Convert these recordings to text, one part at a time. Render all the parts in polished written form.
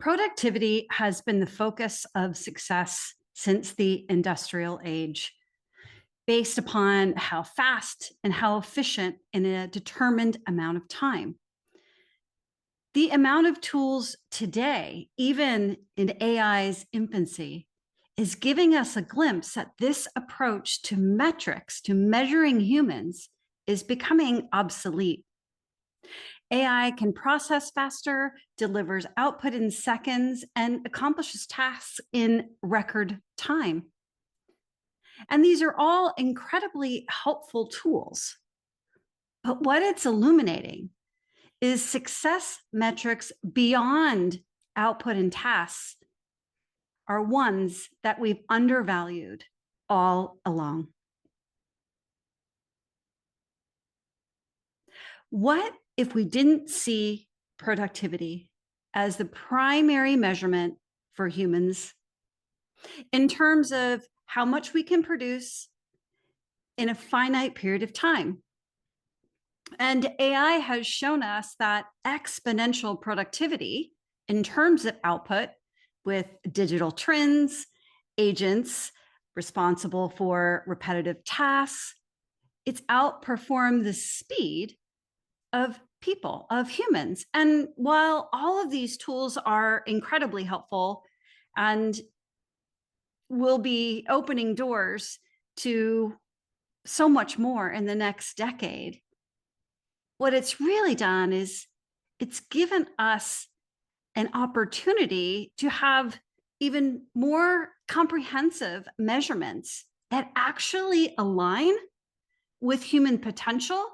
Productivity has been the focus of success since the industrial age, based upon how fast and how efficient in a determined amount of time. The amount of tools today, even in AI's infancy, is giving us a glimpse that this approach to metrics, to measuring humans, is becoming obsolete. AI can process faster, delivers output in seconds, and accomplishes tasks in record time. And these are all incredibly helpful tools. But what it's illuminating is success metrics beyond output and tasks are ones that we've undervalued all along. What if we didn't see productivity as the primary measurement for humans in terms of how much we can produce in a finite period of time? And AI has shown us that exponential productivity in terms of output with digital twins, agents responsible for repetitive tasks, it's outperformed the speed of people, of humans. And while all of these tools are incredibly helpful and will be opening doors to so much more in the next decade, what it's really done is it's given us an opportunity to have even more comprehensive measurements that actually align with human potential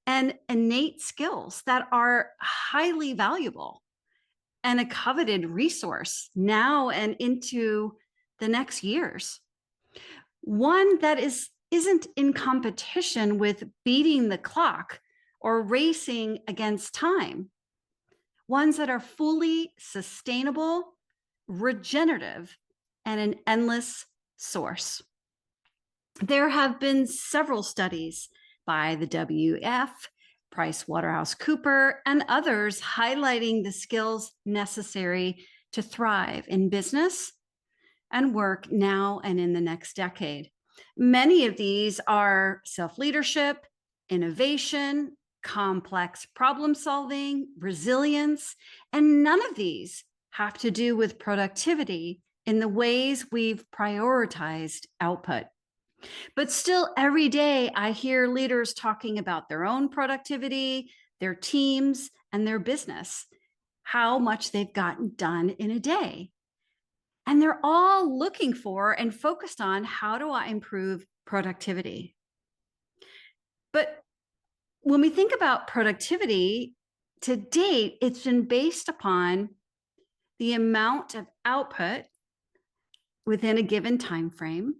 and innate skills that are highly valuable and a coveted resource now and into the next years. One that isn't in competition with beating the clock or racing against time. Ones that are fully sustainable, regenerative, and an endless source. There have been several studies by the WF, PricewaterhouseCoopers, and others highlighting the skills necessary to thrive in business and work now and in the next decade. Many of these are self-leadership, innovation, complex problem solving, resilience, and none of these have to do with productivity in the ways we've prioritized output. But still, every day I hear leaders talking about their own productivity, their teams, and their business, how much they've gotten done in a day. And they're all looking for and focused on, how do I improve productivity? But when we think about productivity, to date, it's been based upon the amount of output within a given time frame,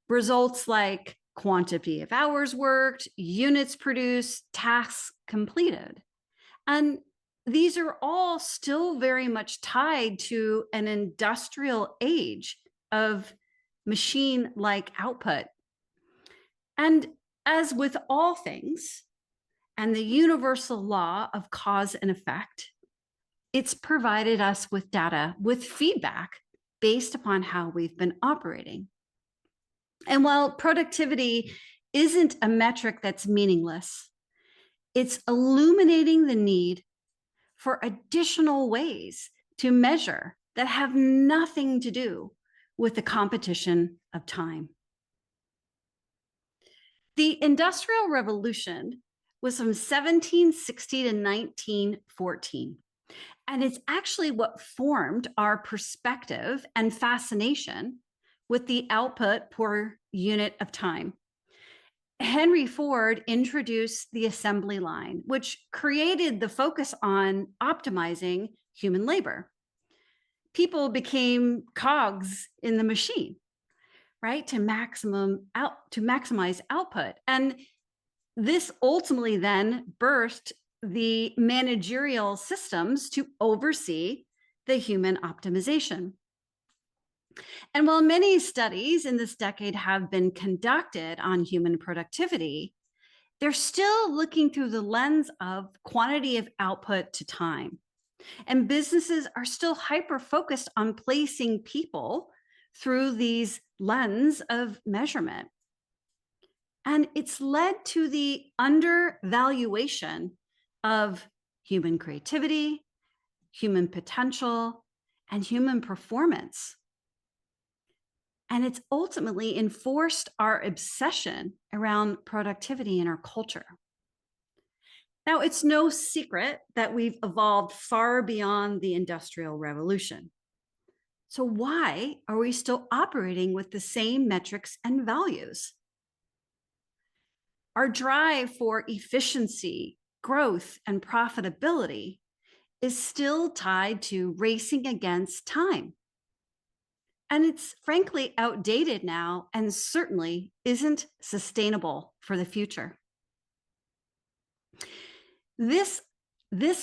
results like quantity of hours worked, units produced, tasks completed. And these are all still very much tied to an industrial age of machine-like output. And as with all things, and the universal law of cause and effect, it's provided us with data, with feedback based upon how we've been operating. And while productivity isn't a metric that's meaningless, it's illuminating the need for additional ways to measure that have nothing to do with the competition of time. The Industrial Revolution was from 1760 to 1914. And it's actually what formed our perspective and fascination with the output per unit of time. Henry Ford introduced the assembly line, which created the focus on optimizing human labor. People became cogs in the machine, right, to maximize output. And this ultimately then birthed the managerial systems to oversee the human optimization. And while many studies in this decade have been conducted on human productivity, they're still looking through the lens of quantity of output to time. And businesses are still hyper focused on placing people through these lens of measurement. And it's led to the undervaluation of human creativity, human potential, and human performance. And it's ultimately enforced our obsession around productivity in our culture. Now, it's no secret that we've evolved far beyond the Industrial Revolution. So, why are we still operating with the same metrics and values? Our drive for efficiency, growth, and profitability is still tied to racing against time. And it's frankly outdated now and certainly isn't sustainable for the future. This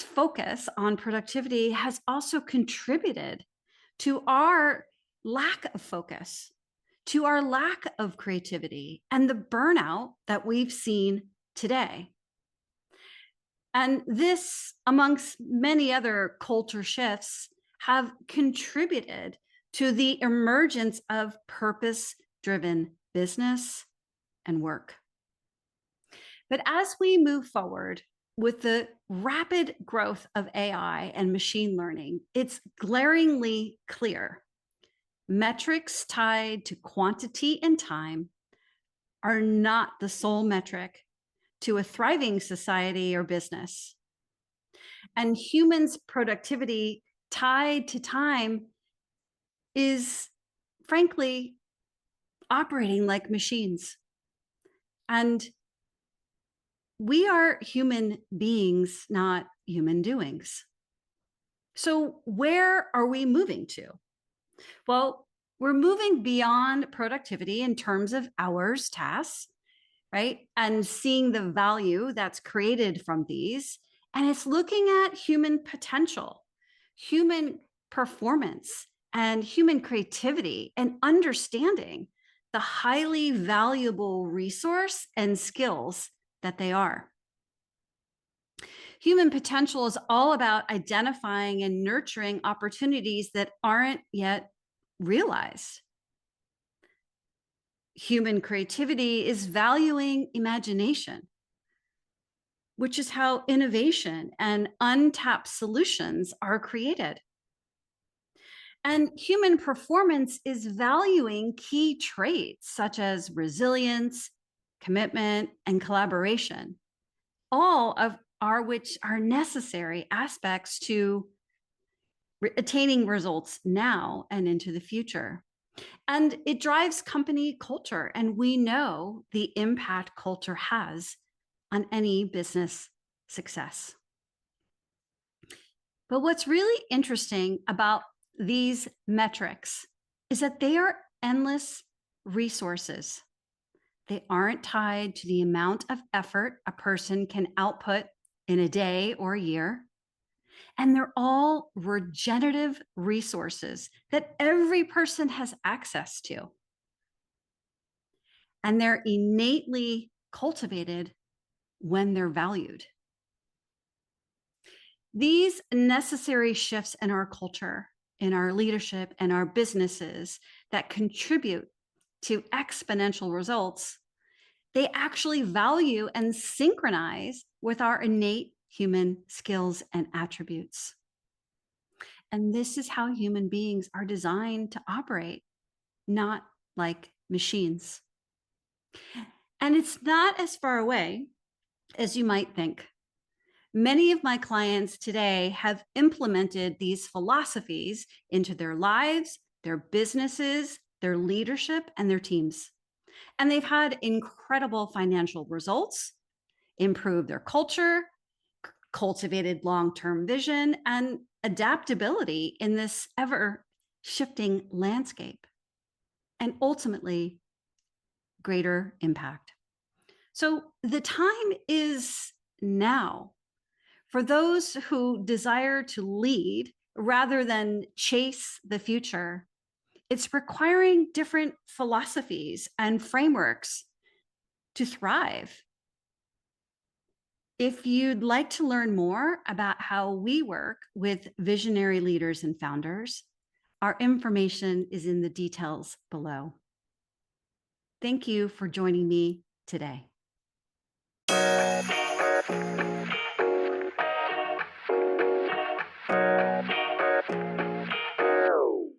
focus on productivity has also contributed to our lack of focus, to our lack of creativity, and the burnout that we've seen today. And this, amongst many other culture shifts, have contributed to the emergence of purpose-driven business and work. But as we move forward with the rapid growth of AI and machine learning, it's glaringly clear metrics tied to quantity and time are not the sole metric to a thriving society or business. And humans' productivity tied to time is, frankly, operating like machines. And we are human beings, not human doings. So, where are we moving to? Well, we're moving beyond productivity in terms of hours, tasks, right? And seeing the value that's created from these. And it's looking at human potential, human performance, and human creativity, and understanding the highly valuable resource and skills that they are. Human potential is all about identifying and nurturing opportunities that aren't yet realized. Human creativity is valuing imagination, which is how innovation and untapped solutions are created. And human performance is valuing key traits such as resilience, commitment, and collaboration, all of which are necessary aspects to attaining results now and into the future. And it drives company culture, and we know the impact culture has on any business success. But what's really interesting about these metrics is that they are endless resources. They aren't tied to the amount of effort a person can output in a day or a year. And they're all regenerative resources that every person has access to. And they're innately cultivated when they're valued. These necessary shifts in our culture, in our leadership, and our businesses that contribute to exponential results, they actually value and synchronize with our innate human skills and attributes. And this is how human beings are designed to operate, not like machines. And it's not as far away as you might think. Many of my clients today have implemented these philosophies into their lives, their businesses, their leadership, and their teams. And they've had incredible financial results, improved their culture, cultivated long-term vision, and adaptability in this ever-shifting landscape, and ultimately, greater impact. So the time is now for those who desire to lead rather than chase the future. It's requiring different philosophies and frameworks to thrive. If you'd like to learn more about how we work with visionary leaders and founders, our information is in the details below. Thank you for joining me today.